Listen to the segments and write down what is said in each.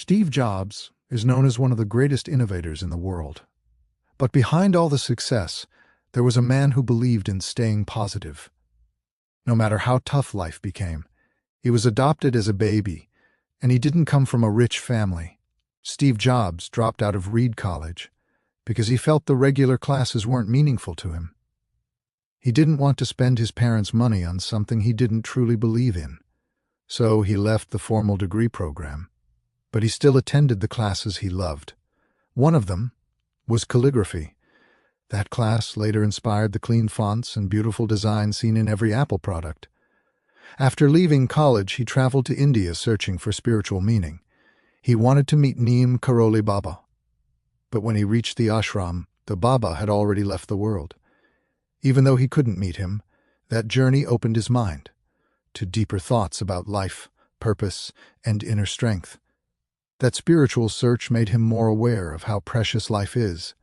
Steve Jobs is known as one of the greatest innovators in the world. But behind all the success, there was a man who believed in staying positive. No matter how tough life became, he was adopted as a baby, and he didn't come from a rich family. Steve Jobs dropped out of Reed College because he felt the regular classes weren't meaningful to him. He didn't want to spend his parents' money on something he didn't truly believe in, so he left the formal degree program. But he still attended the classes he loved. One of them was calligraphy. That class later inspired the clean fonts and beautiful design seen in every Apple product. After leaving college, he traveled to India searching for spiritual meaning. He wanted to meet Neem Karoli Baba. But when he reached the ashram, the Baba had already left the world. Even though he couldn't meet him, that journey opened his mind to deeper thoughts about life, purpose, and inner strength. That spiritual search made him more aware of how precious life is.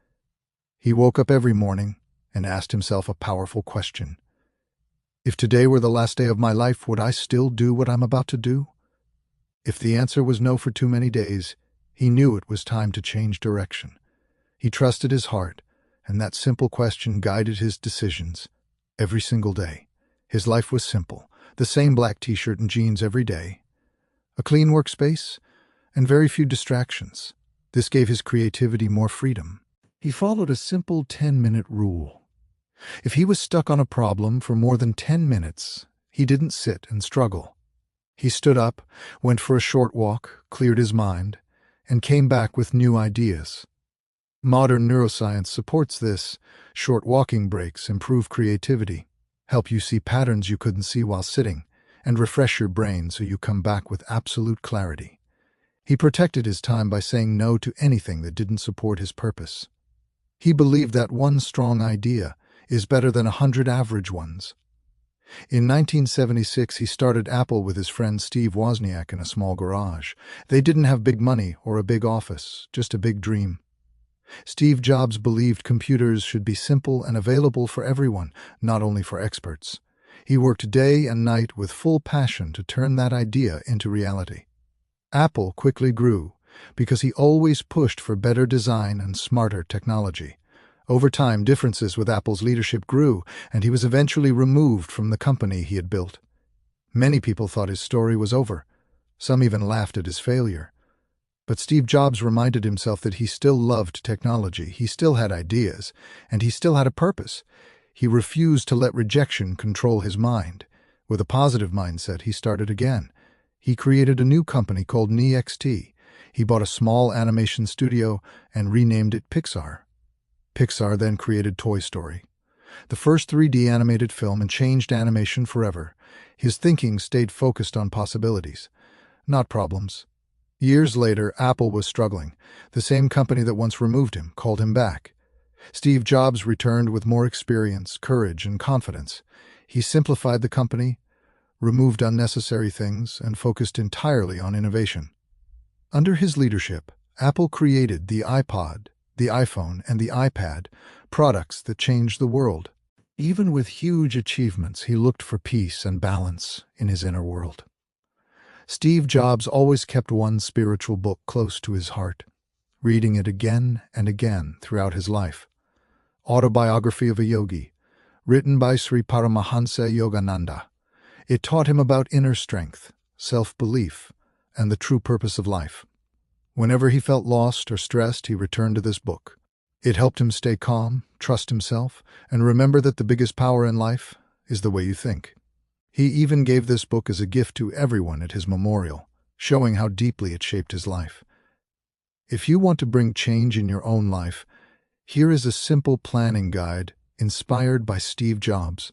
He woke up every morning and asked himself a powerful question. If today were the last day of my life, would I still do what I'm about to do? If the answer was no for too many days, he knew it was time to change direction. He trusted his heart, and that simple question guided his decisions every single day. His life was simple, the same black t-shirt and jeans every day, a clean workspace, and very few distractions. This gave his creativity more freedom. He followed a simple 10-minute rule. If he was stuck on a problem for more than 10 minutes, he didn't sit and struggle. He stood up, went for a short walk, cleared his mind, and came back with new ideas. Modern neuroscience supports this. Short walking breaks improve creativity, help you see patterns you couldn't see while sitting, and refresh your brain so you come back with absolute clarity. He protected his time by saying no to anything that didn't support his purpose. He believed that one strong idea is better than 100 average ones. In 1976, he started Apple with his friend Steve Wozniak in a small garage. They didn't have big money or a big office, just a big dream. Steve Jobs believed computers should be simple and available for everyone, not only for experts. He worked day and night with full passion to turn that idea into reality. Apple quickly grew because he always pushed for better design and smarter technology. Over time, differences with Apple's leadership grew, and he was eventually removed from the company he had built. Many people thought his story was over. Some even laughed at his failure. But Steve Jobs reminded himself that he still loved technology, he still had ideas, and he still had a purpose. He refused to let rejection control his mind. With a positive mindset, he started again. He created a new company called NeXT. He bought a small animation studio and renamed it Pixar. Pixar then created Toy Story, the first 3D animated film, and changed animation forever. His thinking stayed focused on possibilities, not problems. Years later, Apple was struggling. The same company that once removed him called him back. Steve Jobs returned with more experience, courage, and confidence. He simplified the company, removed unnecessary things, and focused entirely on innovation. Under his leadership, Apple created the iPod, the iPhone, and the iPad, products that changed the world. Even with huge achievements, he looked for peace and balance in his inner world. Steve Jobs always kept one spiritual book close to his heart, reading it again and again throughout his life. Autobiography of a Yogi, written by Sri Paramahansa Yogananda. It taught him about inner strength, self-belief, and the true purpose of life. Whenever he felt lost or stressed, he returned to this book. It helped him stay calm, trust himself, and remember that the biggest power in life is the way you think. He even gave this book as a gift to everyone at his memorial, showing how deeply it shaped his life. If you want to bring change in your own life, here is a simple planning guide inspired by Steve Jobs.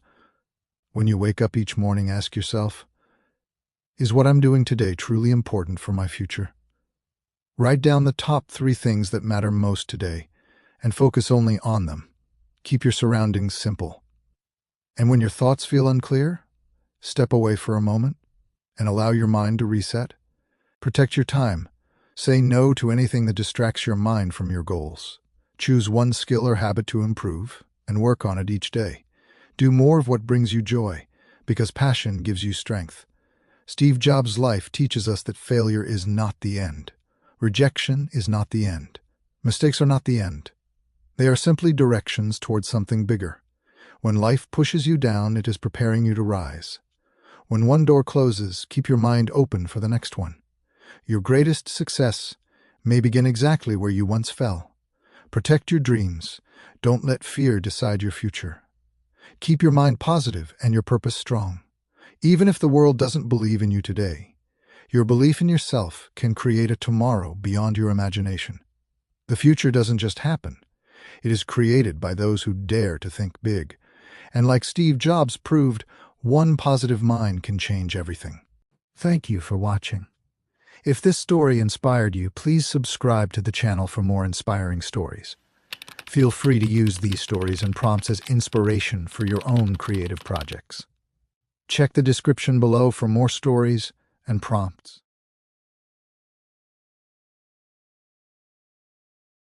When you wake up each morning, ask yourself, is what I'm doing today truly important for my future? Write down the top 3 things that matter most today and focus only on them. Keep your surroundings simple. And when your thoughts feel unclear, step away for a moment and allow your mind to reset. Protect your time. Say no to anything that distracts your mind from your goals. Choose one skill or habit to improve and work on it each day. Do more of what brings you joy, because passion gives you strength. Steve Jobs' life teaches us that failure is not the end. Rejection is not the end. Mistakes are not the end. They are simply directions towards something bigger. When life pushes you down, it is preparing you to rise. When one door closes, keep your mind open for the next one. Your greatest success may begin exactly where you once fell. Protect your dreams. Don't let fear decide your future. Keep your mind positive and your purpose strong. Even if the world doesn't believe in you today, your belief in yourself can create a tomorrow beyond your imagination. The future doesn't just happen. It is created by those who dare to think big. And like Steve Jobs proved, one positive mind can change everything. Thank you for watching. If this story inspired you, please subscribe to the channel for more inspiring stories. Feel free to use these stories and prompts as inspiration for your own creative projects. Check the description below for more stories and prompts.